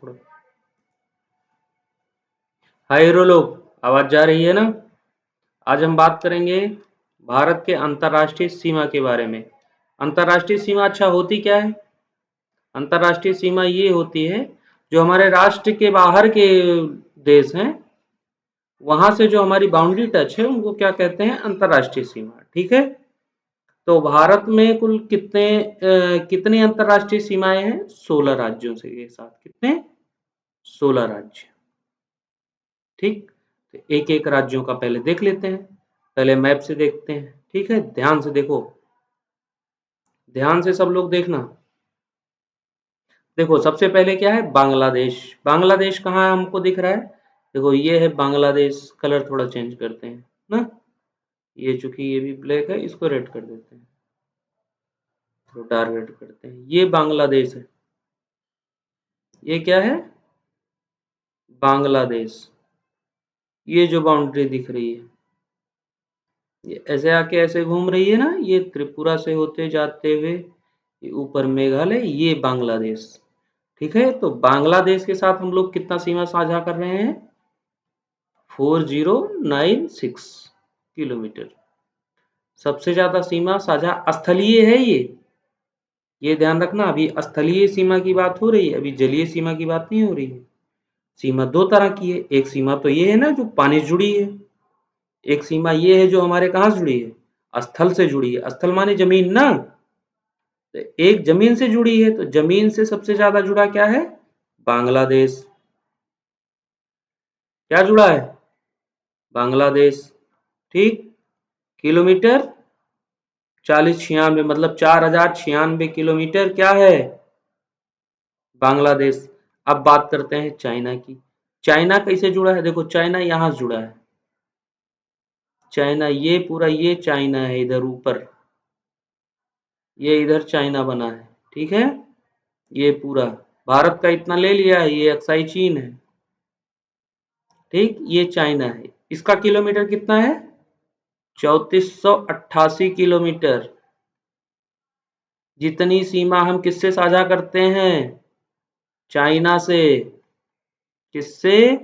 थोड़ा। हाय हीरो लोग, आवाज जा रही है ना? आज हम बात करेंगे भारत के अंतर्राष्ट्रीय सीमा के बारे में। अंतर्राष्ट्रीय सीमा अच्छा होती क्या है? अंतर्राष्ट्रीय सीमा ये होती है जो हमारे राष्ट्र के बाहर के देश हैं, वहां से जो हमारी बाउंड्री टच है उनको क्या कहते हैं? अंतर्राष्ट्रीय सीमा। ठीक है, तो भारत में कुल कितनी अंतर्राष्ट्रीय सीमाएं हैं? 16 राज्यों से के साथ। कितने? 16 राज्य। ठीक, तो एक एक राज्यों का पहले देख लेते हैं। पहले मैप से देखते हैं। ठीक है, ध्यान से देखो, ध्यान से सब लोग देखना। देखो सबसे पहले क्या है? बांग्लादेश। बांग्लादेश कहाँ है? हमको दिख रहा है, देखो ये है बांग्लादेश। कलर थोड़ा चेंज करते हैं ना, ये चूंकि ये भी ब्लैक है, इसको रेड कर देते हैं, तो डार्क रेड करते हैं। ये बांग्लादेश है। ये क्या है? बांग्लादेश। ये जो बाउंड्री दिख रही है, ये ऐसे आके ऐसे घूम रही है ना, ये त्रिपुरा से होते जाते हुए ये ऊपर मेघालय, ये बांग्लादेश। ठीक है, तो बांग्लादेश के साथ हम लोग कितना सीमा साझा कर रहे हैं? 4096 किलोमीटर। सबसे ज्यादा सीमा साझा स्थलीय है ये ध्यान रखना। अभी स्थलीय सीमा की बात हो रही है, अभी जलीय सीमा की बात नहीं हो रही है। सीमा दो तरह की है, एक सीमा तो ये है ना जो पानी से जुड़ी है, एक सीमा ये है जो हमारे कहाँ से जुड़ी है? स्थल से जुड़ी है। स्थल माने जमीन ना, तो एक जमीन से जुड़ी है, तो जमीन से सबसे ज्यादा जुड़ा क्या है? बांग्लादेश। क्या जुड़ा है? बांग्लादेश। ठीक, किलोमीटर 4096, मतलब 4096 किलोमीटर क्या है? बांग्लादेश। अब बात करते हैं चाइना की। चाइना कैसे जुड़ा है? देखो चाइना यहां से जुड़ा है। चाइना ये पूरा, ये चाइना है इधर ऊपर, ये इधर चाइना बना है। ठीक है, ये पूरा भारत का इतना ले लिया है, ये अक्साई चीन है। ठीक, ये चाइना है। इसका किलोमीटर कितना है? 3488 किलोमीटर। जितनी सीमा हम किससे साझा करते हैं? चाइना से। किससे?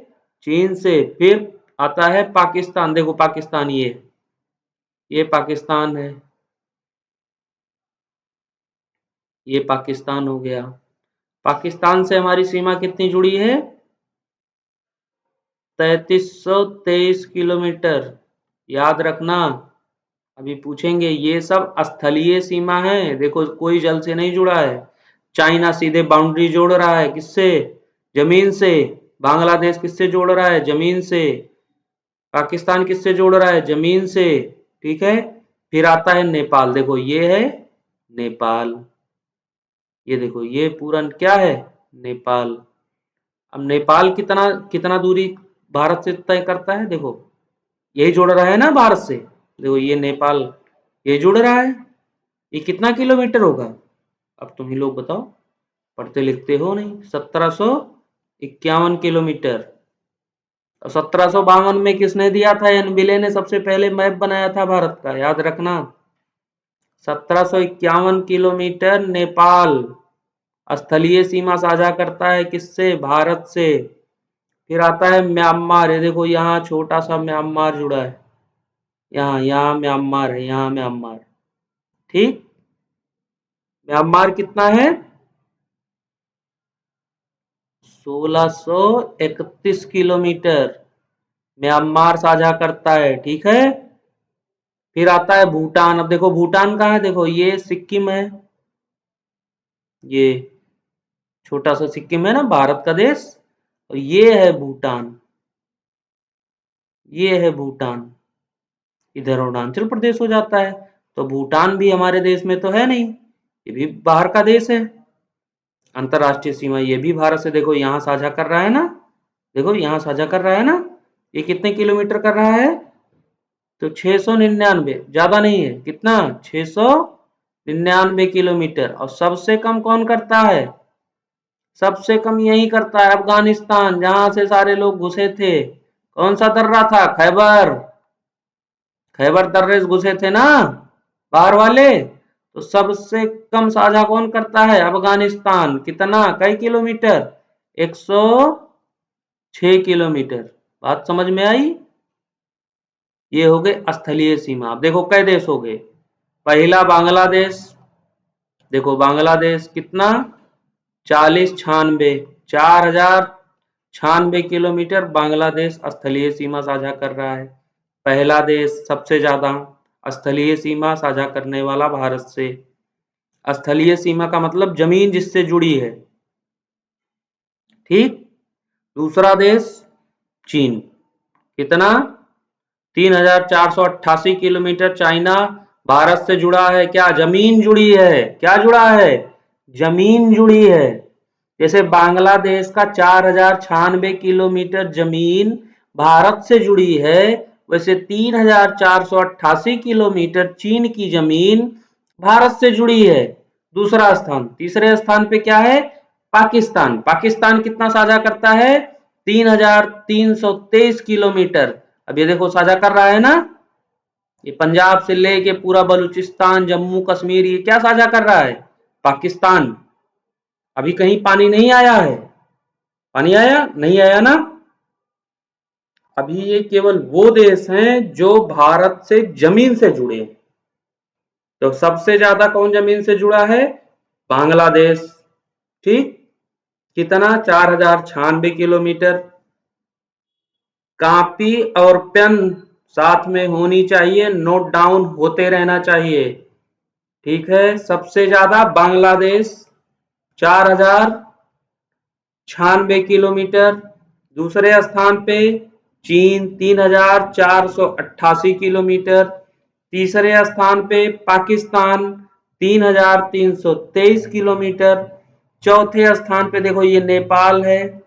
चीन से। फिर आता है पाकिस्तान। देखो पाकिस्तान, ये पाकिस्तान है, ये पाकिस्तान हो गया। पाकिस्तान से हमारी सीमा कितनी जुड़ी है? 3323 किलोमीटर। याद रखना, अभी पूछेंगे, ये सब स्थलीय सीमा है। देखो कोई जल से नहीं जुड़ा है। चाइना सीधे बाउंड्री जोड़ रहा है, किससे? जमीन से। बांग्लादेश किससे जोड़ रहा है? जमीन से। पाकिस्तान किससे जोड़ रहा है? जमीन से। ठीक है, फिर आता है नेपाल। देखो ये है नेपाल, ये देखो ये पूरा क्या है? नेपाल। अब नेपाल कितना कितना दूरी भारत से तय करता है? देखो यही जुड़ रहा है ना भारत से, देखो ये नेपाल, ये जुड़ रहा है। ये कितना किलोमीटर होगा? अब तुम ही लोग बताओ, पढ़ते लिखते हो नहीं। 1751 किलोमीटर। 1752 में किसने दिया था? एनबिले ने सबसे पहले मैप बनाया था भारत का, याद रखना। 1751 किलोमीटर नेपाल स्थलीय सीमा साझा करता है, किससे? भारत से। फिर आता है म्यांमार। ये देखो यहाँ छोटा सा म्यांमार जुड़ा है, यहाँ यहाँ म्यांमार है, यहाँ म्यांमार। ठीक, म्यांमार कितना है? 1631 किलोमीटर म्यांमार साझा करता है। ठीक है, फिर आता है भूटान। अब देखो भूटान कहाँ है? देखो ये सिक्किम है, ये छोटा सा सिक्किम है ना भारत का देश, और ये है भूटान, ये है भूटान। इधर अरुणाचल प्रदेश हो जाता है, तो भूटान भी हमारे देश में तो है नहीं, ये भी बाहर का देश है। अंतरराष्ट्रीय सीमा ये भी भारत से देखो यहाँ साझा कर रहा है ना, देखो यहाँ साझा कर रहा है ना। ये कितने किलोमीटर कर रहा है? तो 699, ज्यादा नहीं है। कितना? 699 किलोमीटर। और सबसे कम कौन करता है? सबसे कम यही करता है अफगानिस्तान, जहां से सारे लोग घुसे थे। कौन सा दर्रा था? खैबर। खैबर दर्रे से घुसे थे ना बाहर वाले, तो सबसे कम साझा कौन करता है? अफगानिस्तान। कितना? कई किलोमीटर? 106 किलोमीटर। बात समझ में आई? ये हो गए स्थलीय सीमा। अब देखो कई देश हो गए। पहला बांग्लादेश, देखो बांग्लादेश कितना, 4096, 4096 किलोमीटर बांग्लादेश स्थलीय सीमा साझा कर रहा है। पहला देश सबसे ज्यादा स्थलीय सीमा साझा करने वाला भारत से। स्थलीय सीमा का मतलब जमीन जिससे जुड़ी है, ठीक। दूसरा देश चीन, कितना, 3488 किलोमीटर चाइना भारत से जुड़ा है। क्या जमीन जुड़ी है? क्या जुड़ा है? जमीन जुड़ी है। जैसे बांग्लादेश का 4096 किलोमीटर जमीन भारत से जुड़ी है, वैसे 3488 किलोमीटर चीन की जमीन भारत से जुड़ी है। दूसरा स्थान। तीसरे स्थान पे क्या है? पाकिस्तान। पाकिस्तान कितना साझा करता है? 3323 किलोमीटर। अब ये देखो साझा कर रहा है ना, ये पंजाब से लेके पूरा बलूचिस्तान, जम्मू कश्मीर, ये क्या साझा कर रहा है? पाकिस्तान। अभी कहीं पानी नहीं आया है? पानी आया नहीं? आया ना। अभी ये केवल वो देश हैं जो भारत से जमीन से जुड़े हैं। तो सबसे ज्यादा कौन जमीन से जुड़ा है? बांग्लादेश, ठीक। कितना? 4096 किलोमीटर। कॉपी और पेन साथ में होनी चाहिए, नोट डाउन होते रहना चाहिए, ठीक है। सबसे ज्यादा बांग्लादेश 4096 किलोमीटर। दूसरे स्थान पे चीन 3488 किलोमीटर। तीसरे स्थान पे पाकिस्तान 3323 किलोमीटर। चौथे स्थान पे देखो ये नेपाल है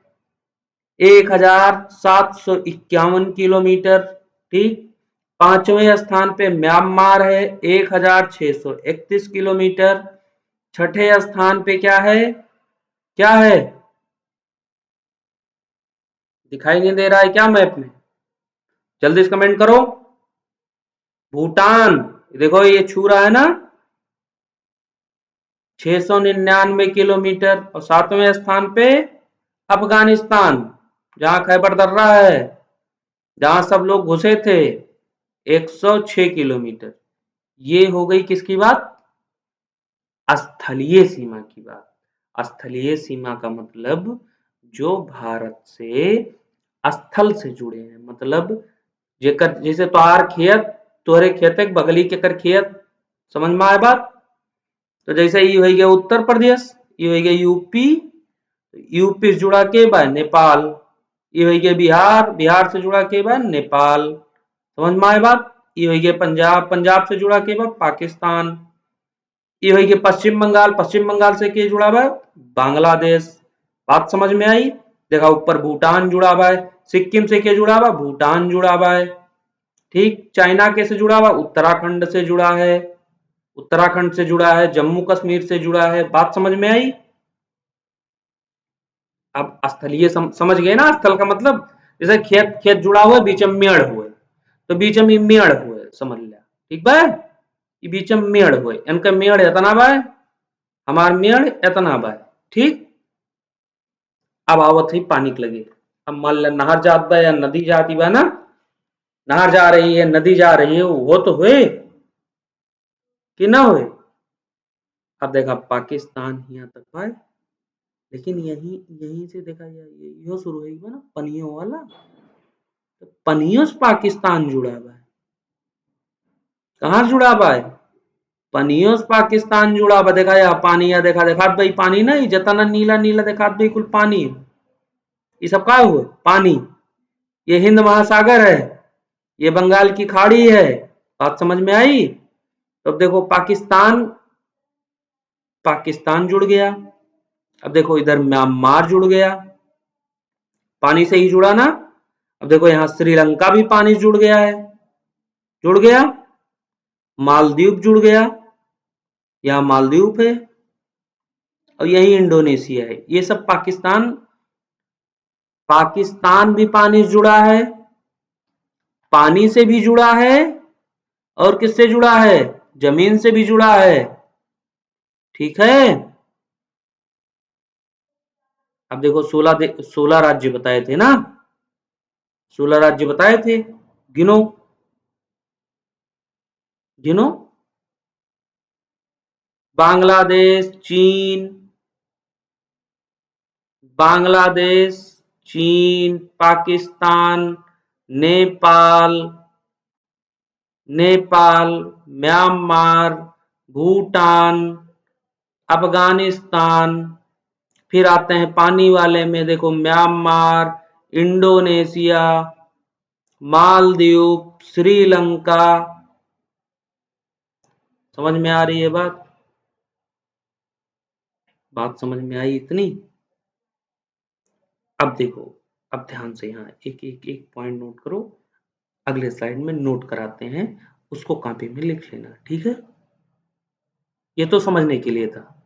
1751 किलोमीटर, ठीक। पांचवें स्थान पे म्यांमार है 1631 किलोमीटर। छठे स्थान पे क्या है? क्या है? दिखाई नहीं दे रहा है क्या मैप में? जल्दी से कमेंट करो। भूटान, देखो ये छू रहा है ना, 699 किलोमीटर। और सातवें स्थान पे अफगानिस्तान, जहां खैबर दर्रा है, जहां सब लोग घुसे थे, 106 किलोमीटर। ये हो गई किसकी बात? स्थलीय सीमा की बात। स्थलीय सीमा का मतलब जो भारत से स्थल से जुड़े हैं, मतलब जेकर जैसे तोहार खेत, तोहरे खेत के बगली के कर खेत, समझ में आए बात? तो जैसे ये हो गया उत्तर प्रदेश, ये हो गया यूपी, यूपी से जुड़ा के बा नेपाल, ये हो गया बिहार, बिहार से जुड़ा के बा नेपाल, समझ में आए बात? ये हो गया पंजाब, पंजाब से जुड़ा के बा पाकिस्तान, ये हो गया पश्चिम बंगाल, पश्चिम बंगाल से के जुड़ा हुआ है बांग्लादेश। बात समझ में आई? देखा ऊपर भूटान जुड़ा हुआ है, सिक्किम से के जुड़ा हुआ? भूटान जुड़ा हुआ है, ठीक। चाइना के से जुड़ा हुआ? उत्तराखंड से जुड़ा है, उत्तराखंड से जुड़ा है, जम्मू कश्मीर से जुड़ा है। बात समझ में आई? अब स्थलीय समझ गए ना? स्थल का मतलब जैसे खेत, खेत जुड़ा हुआ है, बीच में मेड़ हुए, तो बीच में मेड़ हुए, समझ लिया, ठीक बा? ये बीच में मेड़ हुए, इनका मेड़ इतना बा, हमार मेड़ इतना बा, ठीक। अब आवत ही पानी के लगे। अब मान लो नहर जात बा या नदी जाती बा ना, नहर जा रही है, नदी जा रही है, वो तो हुए कि ना हुए? अब देखा पाकिस्तान यहाँ तक है, लेकिन यहीं यहीं से देखा जाए यो शुरू है ना पनियों वाला, तो पनियों से पाकिस्तान जुड़ा हुआ है। कहाँ जुड़ा हुआ है? पनियों से पाकिस्तान जुड़ा हुआ। देखा या पानी, या देखा देखा भाई पानी नहीं, जतना नीला नीला देखा भाई कुल पानी, ये सब का हुआ? पानी। ये हिंद महासागर है, ये बंगाल की खाड़ी है। बात समझ में आई? तो अब देखो पाकिस्तान, पाकिस्तान जुड़ गया। अब देखो इधर म्यांमार जुड़ गया, पानी से ही जुड़ा ना। अब देखो यहाँ श्रीलंका भी पानी जुड़ गया है, जुड़ गया। मालदीव जुड़ गया, यहाँ मालदीव है, और यही इंडोनेशिया है। ये सब पाकिस्तान, पाकिस्तान भी पानी से जुड़ा है, पानी से भी जुड़ा है, और किससे जुड़ा है? जमीन से भी जुड़ा है, ठीक है। अब देखो 16 राज्य बताए थे ना, 16 राज्य बताए थे, गिनो, गिनो। बांग्लादेश, चीन, बांग्लादेश, चीन, पाकिस्तान, नेपाल, नेपाल, म्यांमार, भूटान, अफगानिस्तान, फिर आते हैं पानी वाले में, देखो म्यांमार, इंडोनेशिया, मालदीव, श्रीलंका। समझ में आ रही है बात? बात समझ में आई इतनी? अब देखो, अब ध्यान से यहाँ एक एक एक पॉइंट नोट करो, अगले स्लाइड में नोट कराते हैं, उसको कॉपी में लिख लेना, ठीक है? ये तो समझने के लिए था,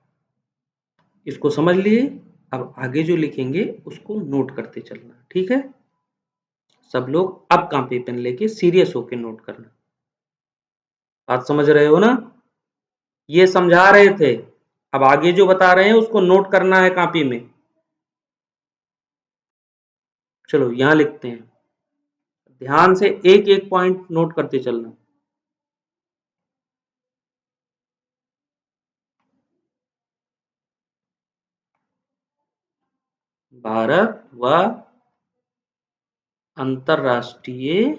इसको समझ लिए। अब आगे जो लिखेंगे उसको नोट करते चलना, ठीक है? सब लोग अब कॉपी पेन लेके सीरियस होके नोट करना। बात समझ रहे हो ना? ये समझा रहे थे, अब आगे जो बता रहे हैं उसको नोट करना है कॉपी में। चलो यहां लिखते हैं, ध्यान से एक एक पॉइंट नोट करते चलना। भारत व अंतरराष्ट्रीय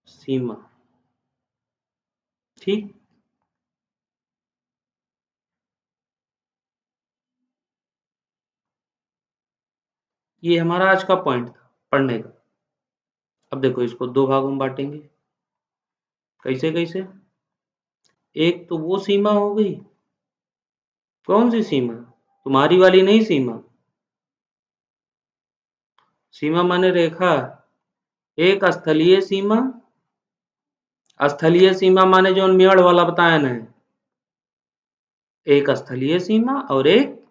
सीमा, ठीक। ये हमारा आज का पॉइंट था पढ़ने का। अब देखो इसको दो भागों में बांटेंगे, कैसे कैसे? एक तो वो सीमा हो गई, कौन सी सीमा? तुम्हारी वाली नहीं सीमा, सीमा माने रेखा। एक स्थलीय सीमा, स्थलीय सीमा माने जो मेड़ वाला बताया ना, एक स्थलीय सीमा और एक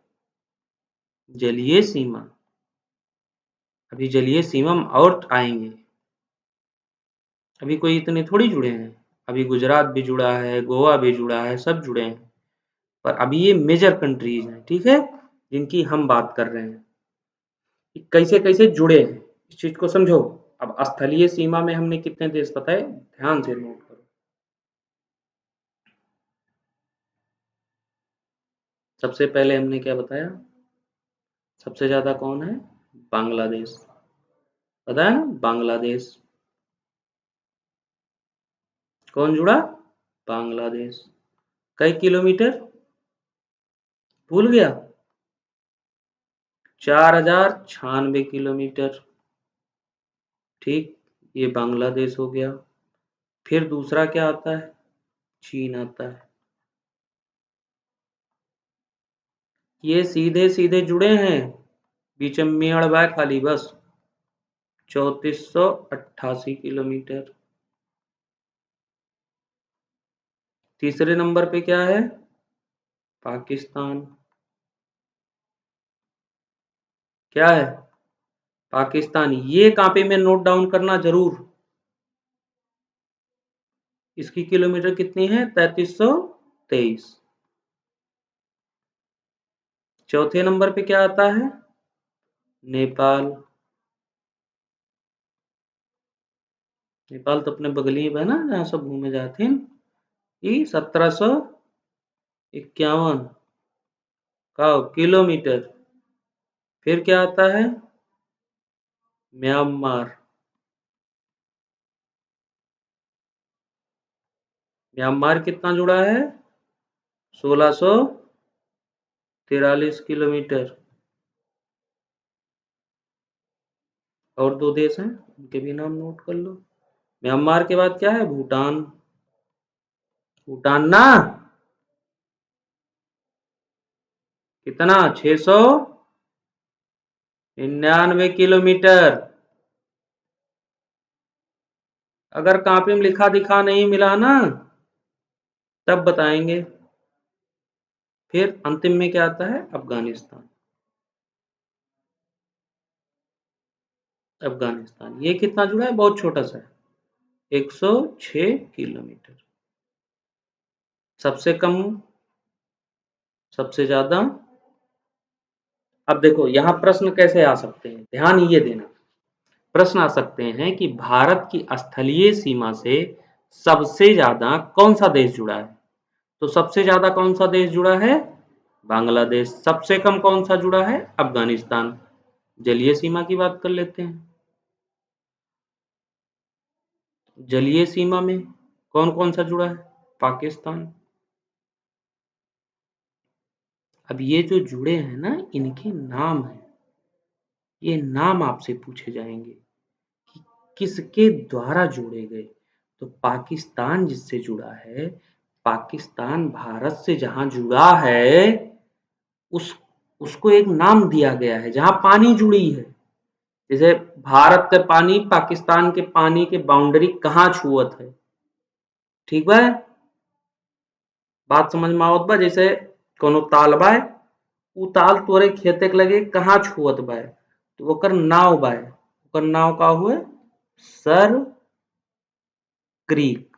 जलीय सीमा। अभी जलीय सीमा में और आएंगे, अभी कोई इतने थोड़ी जुड़े हैं, अभी गुजरात भी जुड़ा है, गोवा भी जुड़ा है, सब जुड़े हैं, पर अभी ये मेजर कंट्रीज हैं, ठीक है, जिनकी हम बात कर रहे हैं कि कैसे कैसे जुड़े हैं, इस चीज को समझो। अब स्थलीय सीमा में हमने कितने देश बताए, ध्यान से नोट करो। सबसे पहले हमने क्या बताया, सबसे ज्यादा कौन है? बांग्लादेश, बताया ना, बांग्लादेश। कौन जुड़ा? बांग्लादेश। कई किलोमीटर? भूल गया? 4096 किलोमीटर, ठीक। ये बांग्लादेश हो गया। फिर दूसरा क्या आता है? चीन आता है। ये सीधे सीधे जुड़े हैं, बीच में मेड़ बा खाली बस, 3488 किलोमीटर। तीसरे नंबर पे क्या है? पाकिस्तान। क्या है? पाकिस्तान। ये कॉपी में नोट डाउन करना जरूर, इसकी किलोमीटर कितनी है? 3323। चौथे नंबर पे क्या आता है? नेपाल। नेपाल तो अपने बगली में है ना, जहाँ सब घूमे जाते हैं। ये 1751 का किलोमीटर। फिर क्या आता है? म्यांमार। म्यांमार कितना जुड़ा है? 1643 किलोमीटर। और दो देश हैं, उनके भी नाम नोट कर लो। म्यांमार के बाद क्या है? भूटान। भूटान ना, कितना? 699 किलोमीटर। अगर कॉपी में लिखा दिखा नहीं मिला ना, तब बताएंगे। फिर अंतिम में क्या आता है? अफगानिस्तान। अफगानिस्तान ये कितना जुड़ा है? बहुत छोटा सा है, 106 किलोमीटर। सबसे कम सबसे ज्यादा। अब देखो यहाँ प्रश्न कैसे आ सकते हैं, ध्यान ये देना। प्रश्न आ सकते हैं कि भारत की स्थलीय सीमा से सबसे ज्यादा कौन सा देश जुड़ा है। तो सबसे ज्यादा कौन सा देश जुड़ा है, बांग्लादेश। सबसे कम कौन सा जुड़ा है, अफगानिस्तान। जलीय सीमा की बात कर लेते हैं। जलीय सीमा में कौन कौन सा जुड़ा है, पाकिस्तान। अब ये जो जुड़े हैं ना, इनके नाम हैं, ये नाम आपसे पूछे जाएंगे कि किसके द्वारा जोड़े गए। तो पाकिस्तान जिससे जुड़ा है, पाकिस्तान भारत से जहां जुड़ा है, उस उसको एक नाम दिया गया है। जहां पानी जुड़ी है, जैसे भारत के पानी पाकिस्तान के पानी के बाउंड्री कहाँ छुअत है, ठीक बा। बात समझ में आवत बा। जैसे कोनो ताल बा, उ ताल तोरे खेते के लगे कहाँ छुअत बा, तो ओकर नाव बा, ओकर नाव का हुए, सर क्रीक।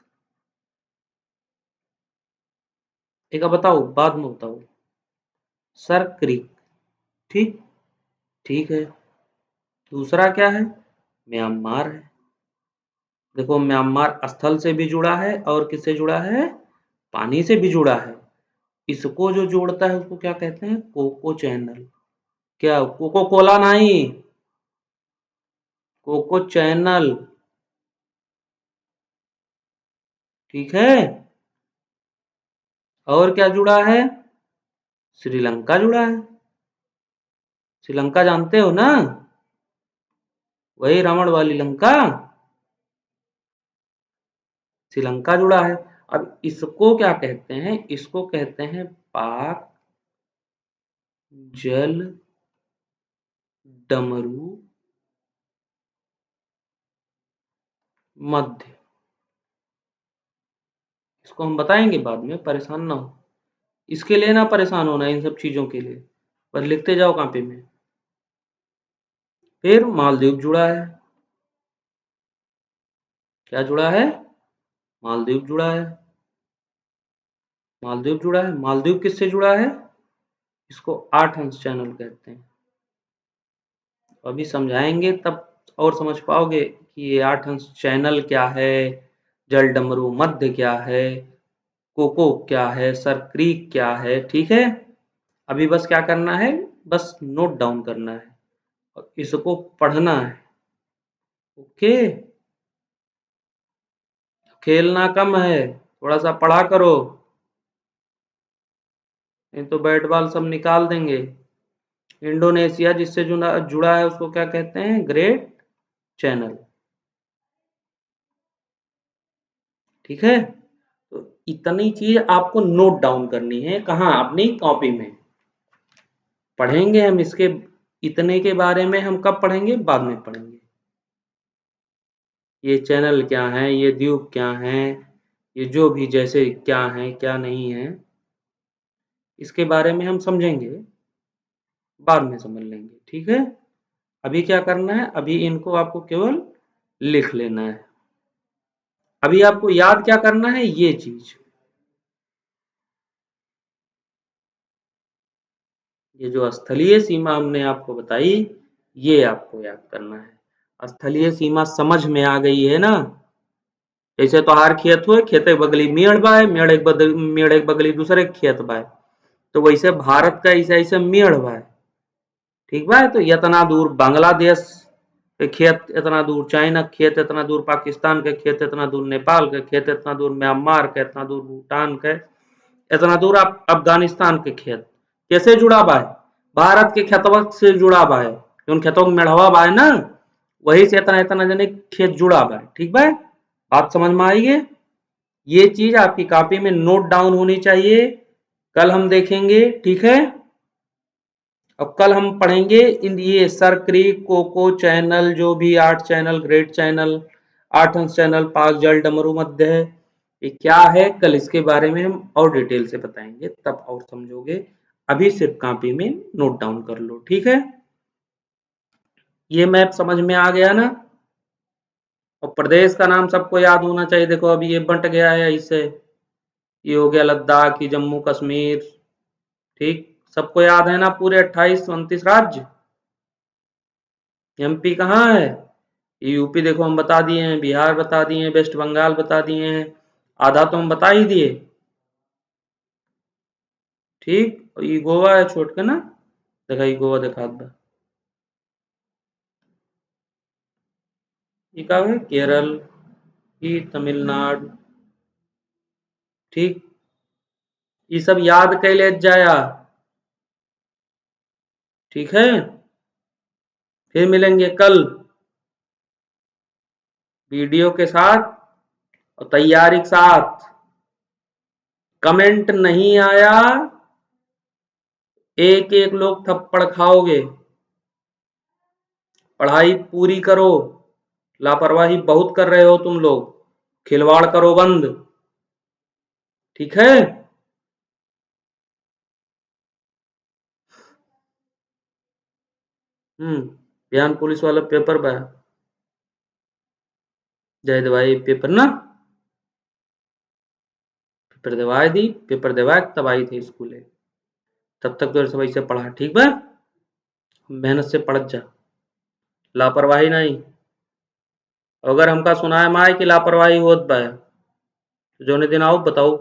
एक बताओ, बाद में बताओ। सर क्रीक, ठीक। ठीक है। दूसरा क्या है, म्यांमार है। देखो म्यांमार स्थल से भी जुड़ा है और किससे जुड़ा है, पानी से भी जुड़ा है। इसको जो जोड़ता है उसको क्या कहते हैं, कोको चैनल। क्या, कोको कोला नहीं, कोको चैनल, ठीक है। और क्या जुड़ा है, श्रीलंका जुड़ा है। श्रीलंका जानते हो ना, वही रावण वाली लंका, श्रीलंका जुड़ा है। अब इसको क्या कहते हैं, इसको कहते हैं पाक जल डमरू मध्य। इसको हम बताएंगे बाद में, परेशान ना हो। इसके लिए ना परेशान होना, इन सब चीजों के लिए बस लिखते जाओ कॉपी में। फिर मालदीव जुड़ा है। क्या जुड़ा है, मालदीव जुड़ा है। मालदीव जुड़ा है। मालदीव किससे जुड़ा है, इसको 8 अंश चैनल कहते हैं। अभी समझाएंगे तब और समझ पाओगे कि ये 8 अंश चैनल क्या है, जल डमरू मध्य क्या है, कोको क्या है, सर क्रीक क्या है, ठीक है। अभी बस क्या करना है, बस नोट डाउन करना है और इसको पढ़ना है, ओके। खेलना कम है, थोड़ा सा पढ़ा करो, नहीं तो बैट बॉल सब निकाल देंगे। इंडोनेशिया जिससे जुड़ा जुड़ा है उसको क्या कहते हैं, ग्रेट चैनल, ठीक है। तो इतनी चीज आपको नोट डाउन करनी है, कहाँ, अपनी कॉपी में। पढ़ेंगे हम इसके, इतने के बारे में हम कब पढ़ेंगे, बाद में पढ़ेंगे। ये चैनल क्या है, ये द्वीप क्या है, ये जो भी जैसे क्या है क्या नहीं है, इसके बारे में हम समझेंगे, बाद में समझ लेंगे, ठीक है। अभी क्या करना है, अभी इनको आपको केवल लिख लेना है। अभी आपको याद क्या करना है, ये चीज, ये जो स्थलीय सीमा हमने आपको बताई, ये आपको याद करना है। स्थलीय सीमा समझ में आ गई है ना। जैसे तोहार खेत हुए, खेते बगली मेड़ बाय, मेड़ एक बगली दूसरे खेत बाय, तो वैसे भारत का ऐसे ऐसे मेड़ बाय, ठीक बा। तो इतना दूर बांग्लादेश के खेत, इतना दूर चाइना के खेत, इतना दूर पाकिस्तान के खेत, इतना दूर नेपाल के खेत, इतना दूर म्यांमार के, इतना दूर भूटान के, इतना दूर आप अफगानिस्तान के खेत। कैसे जुड़ा बा है, भारत के खेतवा से जुड़ा बा है, उन खेतों में मेढ़वा बा है ना, वही से इतना इतना जने खेत जुड़ा बा है, ठीक बा। बात समझ में आई है। ये चीज आपकी कॉपी में नोट डाउन होनी चाहिए, कल हम देखेंगे, ठीक है। अब कल हम पढ़ेंगे इन ये सर क्रीक, कोको चैनल, जो भी 8 चैनल, ग्रेट चैनल, 8 अंश चैनल, पाक जल डमरू मध्य है, ये क्या है, कल इसके बारे में हम और डिटेल से बताएंगे, तब और समझोगे। अभी सिर्फ कॉपी में नोट डाउन कर लो, ठीक है। ये मैप समझ में आ गया ना। और प्रदेश का नाम सबको याद होना चाहिए। देखो अभी ये बंट गया है इससे, ये हो गया लद्दाख, ये जम्मू कश्मीर, ठीक, सबको याद है ना पूरे 28-29 राज्य। एमपी कहाँ है? यूपी देखो हम बता दिए हैं, बिहार बता दिए हैं, वेस्ट बंगाल बता दिए हैं, आधा तो हम बता ही दिए। ठीक, और ये गोवा है छोड़ के ना, देखा ये गोवा दिखा दे। ये का है केरल, ये तमिलनाडु। ठीक, ये सब याद कैले जाया। ठीक है, फिर मिलेंगे कल वीडियो के साथ और तैयारी के साथ। कमेंट नहीं आया, एक एक लोग थप्पड़ खाओगे। पढ़ाई पूरी करो, लापरवाही बहुत कर रहे हो तुम लोग, खिलवाड़ करो बंद। ठीक है, बिहान पुलिस वाला पेपर बा, जय भाई पेपर ना, पेपर दिवाए दी, पेपर दिवाए तब आई थी स्कूले। तब तक तो सब ऐसे पढ़ा, ठीक बा, मेहनत से पढ़ जा, लापरवाही नहीं। अगर हमका सुनाए माए कि लापरवाही होत बा, तो जोने दिन आओ बताओ।